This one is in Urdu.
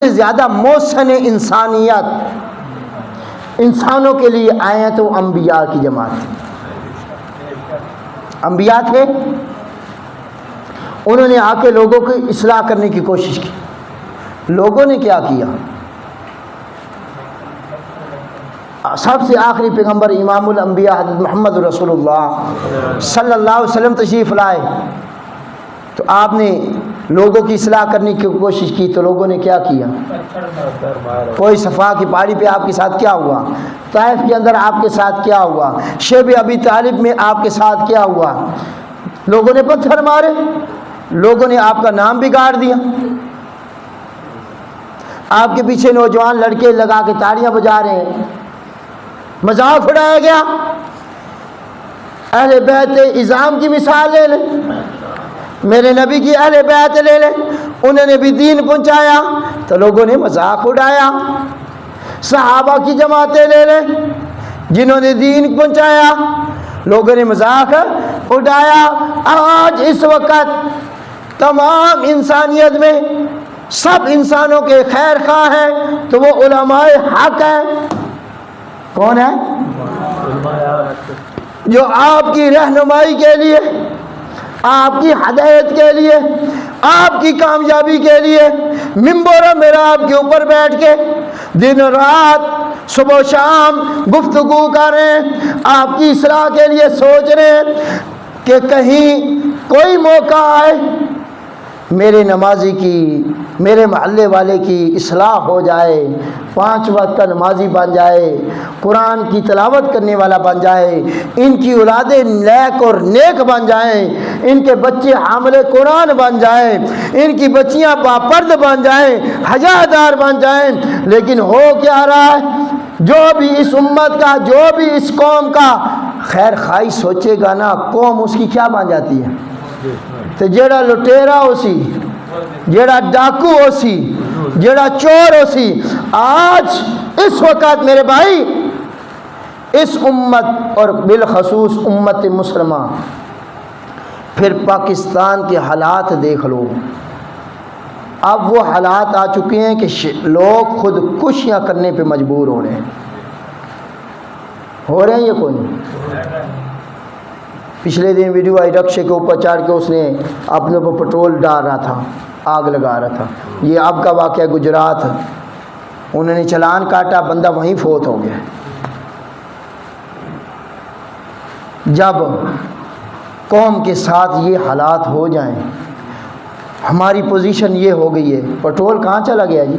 زیادہ محسن انسانیت انسانوں کے لیے آئے ہیں تو انبیاء کی جماعت تھی۔ انبیاء تھے، انہوں نے آ کے لوگوں کی اصلاح کرنے کی کوشش کی۔ لوگوں نے کیا کیا؟ سب سے آخری پیغمبر امام الانبیاء حضرت محمد رسول اللہ صلی اللہ علیہ وسلم تشریف لائے تو آپ نے لوگوں کی اصلاح کرنے کی کوشش کی تو لوگوں نے کیا کیا؟ کوئی صفا کی پہاڑی پہ آپ کے ساتھ کیا ہوا، طائف کے اندر آپ کے ساتھ کیا ہوا، شیب ابی طالب میں آپ کے ساتھ کیا ہوا؟ لوگوں نے پتھر مارے، لوگوں نے آپ کا نام بگاڑ دیا، آپ کے پیچھے نوجوان لڑکے لگا کے تاڑیاں بجا رہے ہیں، مذاق اڑایا گیا۔ اہل بیت اعظام کی مثال لے لیں، میرے نبی کی اہل بیت لے لیں، انہوں نے بھی دین پہنچایا تو لوگوں نے مذاق اڑایا۔ صحابہ کی جماعتیں لے لیں، جنہوں نے دین پہنچایا، لوگوں نے مذاق اڑایا۔ آج اس وقت تمام انسانیت میں سب انسانوں کے خیر خواہ ہیں تو وہ علماء حق ہیں۔ کون ہے؟ جو آپ کی رہنمائی کے لیے، آپ کی ہدایت کے لیے، آپ کی کامیابی کے لیے ممبر میرا آپ کے اوپر بیٹھ کے دن رات صبح و شام گفتگو کر رہے ہیں، آپ کی اصلاح کے لیے سوچ رہے ہیں کہ کہیں کوئی موقع آئے میرے نمازی کی، میرے محلے والے کی اصلاح ہو جائے، 5 وقت کا نمازی بن جائے، قرآن کی تلاوت کرنے والا بن جائے، ان کی اولادیں نیک اور نیک بن جائیں، ان کے بچے حامل قرآن بن جائیں، ان کی بچیاں باپرد بن جائیں، حیادار بن جائیں۔ لیکن ہو کیا رہا ہے؟ جو بھی اس امت کا، جو بھی اس قوم کا خیر خواہی سوچے گا نا، قوم اس کی کیا بن جاتی ہے؟ تو جیڑا لٹیرا ہو سی، جیڑا ڈاکو ہو سی، جیڑا چور ہو سی۔ آج اس وقت میرے بھائی اس امت اور بالخصوص امت مسلمہ، پھر پاکستان کے حالات دیکھ لو، اب وہ حالات آ چکے ہیں کہ لوگ خود کشیاں کرنے پہ مجبور ہو رہے ہیں۔ ہو رہے ہیں یہ کوئی؟ پچھلے دن ویڈیو آئی، رکشے کے اوپر چڑھ کے اس نے اپنے اوپر پٹرول ڈال رہا تھا، آگ لگا رہا تھا۔ یہ اب کا واقعہ گجرات، انہوں نے چلان کاٹا، بندہ وہیں فوت ہو گیا۔ جب قوم کے ساتھ یہ حالات ہو جائیں، ہماری پوزیشن یہ ہو گئی ہے، پٹرول کہاں چلا گیا جی؟